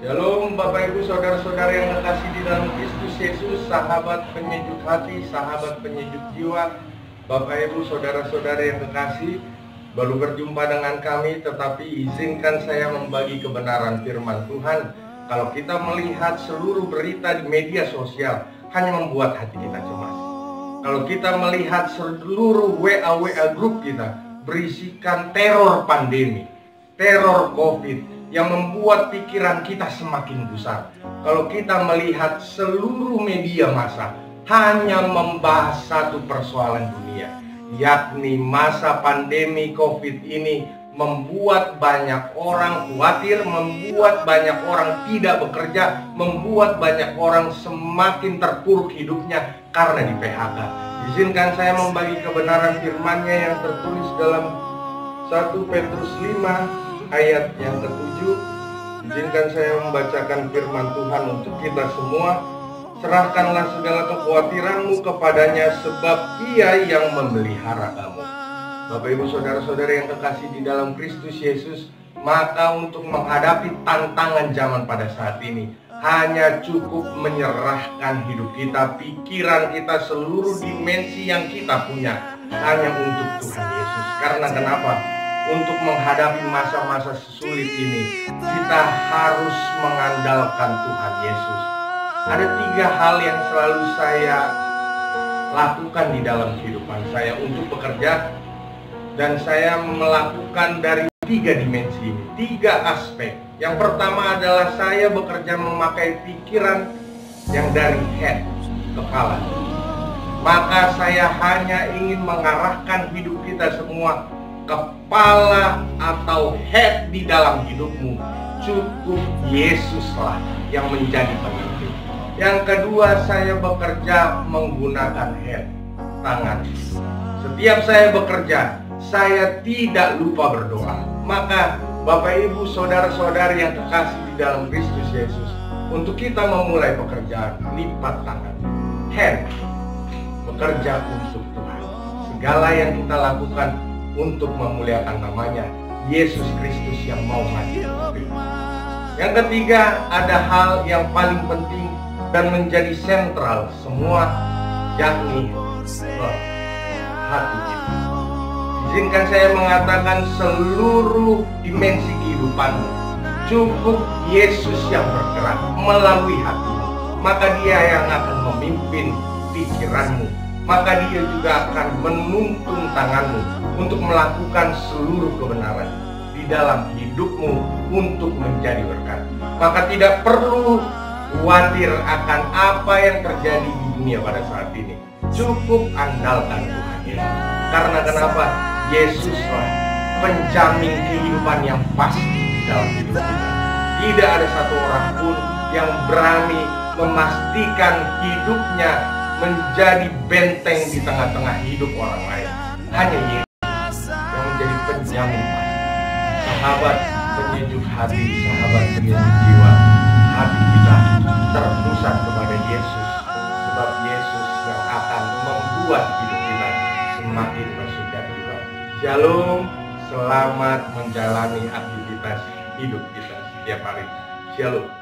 Shalom Bapak Ibu Saudara-saudara yang terkasih di dalam Kristus Yesus, sahabat penyejuk hati, sahabat penyejuk jiwa. Bapak Ibu Saudara-saudara yang terkasih, baru berjumpa dengan kami, tetapi izinkan saya membagi kebenaran firman Tuhan. Kalau kita melihat seluruh berita di media sosial, hanya membuat hati kita cemas. Kalau kita melihat seluruh WA grup kita berisikan teror pandemi, teror COVID, yang membuat pikiran kita semakin gusar. Kalau kita melihat seluruh media massa hanya membahas satu persoalan dunia, yakni masa pandemi COVID ini membuat banyak orang khawatir, membuat banyak orang tidak bekerja, membuat banyak orang semakin terpuruk hidupnya karena di PHK. Izinkan saya membagi kebenaran firman-Nya yang tertulis dalam 1 Petrus 5 ayat yang ke-7. Izinkan saya membacakan firman Tuhan untuk kita semua. Serahkanlah segala kekhawatiranmu kepadanya, sebab Ia yang memelihara kamu. Bapak Ibu Saudara-saudara yang terkasih di dalam Kristus Yesus, maka untuk menghadapi tantangan zaman pada saat ini, hanya cukup menyerahkan hidup kita, pikiran kita, seluruh dimensi yang kita punya hanya untuk Tuhan Yesus. Karena kenapa? Untuk menghadapi masa-masa sulit ini, kita harus mengandalkan Tuhan Yesus. Ada 3 hal yang selalu saya lakukan di dalam kehidupan saya untuk bekerja, dan saya melakukan dari 3 dimensi ini, 3 aspek. Yang pertama adalah saya bekerja memakai pikiran yang dari head, kepala. Maka saya hanya ingin mengarahkan hidup kita semua, kepala atau head di dalam hidupmu. Cukup Yesuslah yang menjadi pemimpin. Yang kedua, saya bekerja menggunakan head, tangan. Setiap saya bekerja, saya tidak lupa berdoa. Maka Bapak Ibu Saudara-saudara yang terkasih di dalam Kristus Yesus, untuk kita memulai pekerjaan, lipat tangan, hand, bekerja untuk Tuhan. Segala yang kita lakukan untuk memuliakan namanya, Yesus Kristus yang mau mati. Yang ketiga, ada hal yang paling penting dan menjadi sentral semua, yakni hati kita. Izinkan saya mengatakan seluruh dimensi kehidupanmu, cukup Yesus yang bergerak melalui hatimu, maka Dia yang akan memimpin pikiranmu, maka Dia juga akan menuntun tanganmu untuk melakukan seluruh kebenaran di dalam hidupmu untuk menjadi berkat. Maka tidak perlu khawatir akan apa yang terjadi di dunia pada saat ini. Cukup andalkan Tuhan Yesus. Karena kenapa? Yesuslah penjamin kehidupan yang pasti di dalam hidup kita. Tidak ada satu orang pun yang berani memastikan hidupnya menjadi benteng di tengah-tengah hidup orang lain. Hanya Yesus yang menjadi penjamin pasti. Sahabat penyejuk hati, sahabat penyejuk jiwa, hati kita terpusat kepada Yesus, sebab Yesus yang akan membuat hidup kita semakin bersukacita. Shalom, selamat menjalani aktivitas hidup kita setiap hari. Shalom.